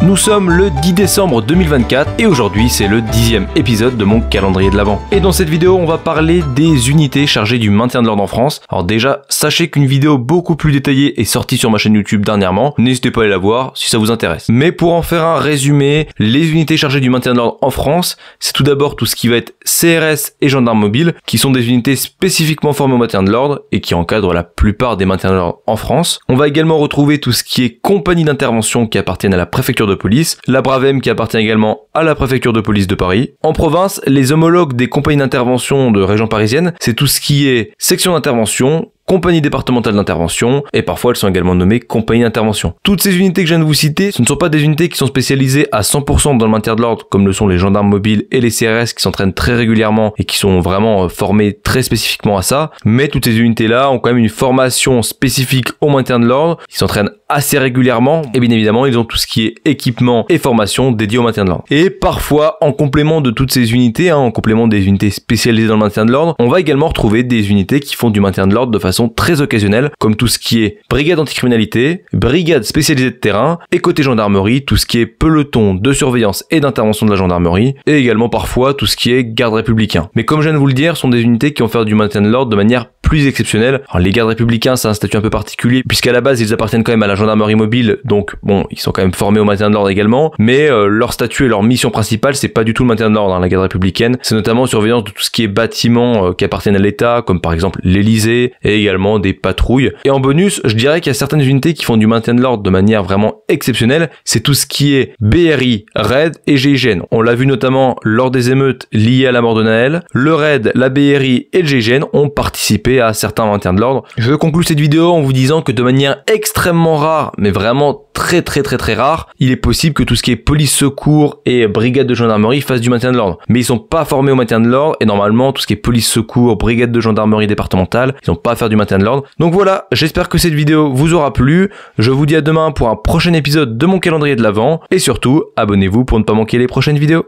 Nous sommes le 10 décembre 2024 et aujourd'hui c'est le 10e épisode de mon calendrier de l'Avent. Et dans cette vidéo on va parler des unités chargées du maintien de l'ordre en France. Alors déjà, sachez qu'une vidéo beaucoup plus détaillée est sortie sur ma chaîne YouTube dernièrement, n'hésitez pas à aller la voir si ça vous intéresse. Mais pour en faire un résumé, les unités chargées du maintien de l'ordre en France, c'est tout d'abord tout ce qui va être CRS et gendarmes mobiles, qui sont des unités spécifiquement formées au maintien de l'ordre et qui encadrent la plupart des maintiens de l'ordre en France. On va également retrouver tout ce qui est compagnie d'intervention qui appartiennent à la préfecture de police, la Bravem qui appartient également à la préfecture de police de Paris. En province, les homologues des compagnies d'intervention de région parisienne, c'est tout ce qui est section d'intervention, compagnie départementale d'intervention, et parfois elles sont également nommées compagnie d'intervention. Toutes ces unités que je viens de vous citer, ce ne sont pas des unités qui sont spécialisées à 100% dans le maintien de l'ordre, comme le sont les gendarmes mobiles et les CRS qui s'entraînent très régulièrement et qui sont vraiment formés très spécifiquement à ça, mais toutes ces unités-là ont quand même une formation spécifique au maintien de l'ordre, ils s'entraînent assez régulièrement, et bien évidemment ils ont tout ce qui est équipement et formation dédié au maintien de l'ordre. Et parfois, en complément de toutes ces unités, en complément des unités spécialisées dans le maintien de l'ordre, on va également retrouver des unités qui font du maintien de l'ordre de façon très occasionnelle, comme tout ce qui est brigade anticriminalité, brigade spécialisée de terrain, et côté gendarmerie, tout ce qui est peloton de surveillance et d'intervention de la gendarmerie, et également parfois tout ce qui est garde républicain. Mais comme je viens de vous le dire, ce sont des unités qui vont faire du maintien de l'ordre de manière plus exceptionnelle. Alors les gardes républicains, c'est un statut un peu particulier, puisqu'à la base ils appartiennent quand même à la gendarmerie mobile, donc bon, ils sont quand même formés au maintien de l'ordre également, mais leur statut et leur mission principale, c'est pas du tout le maintien de l'ordre, la garde républicaine, c'est notamment surveillance de tout ce qui est bâtiments qui appartiennent à l'État, comme par exemple l'Élysée, et également des patrouilles. Et en bonus, je dirais qu'il y a certaines unités qui font du maintien de l'ordre de manière vraiment exceptionnelle, c'est tout ce qui est BRI, RAID et GIGN. On l'a vu notamment lors des émeutes liées à la mort de Naël, le RAID, la BRI et le GIGN ont participé à certains maintiens de l'ordre. Je conclue cette vidéo en vous disant que de manière extrêmement rare, mais vraiment très rare, il est possible que tout ce qui est police secours et brigade de gendarmerie fassent du maintien de l'ordre. Mais ils sont pas formés au maintien de l'ordre et normalement tout ce qui est police secours, brigade de gendarmerie départementale, ils ont pas à faire du maintien de l'ordre. Donc voilà, j'espère que cette vidéo vous aura plu. Je vous dis à demain pour un prochain épisode de mon calendrier de l'Avent et surtout, abonnez-vous pour ne pas manquer les prochaines vidéos.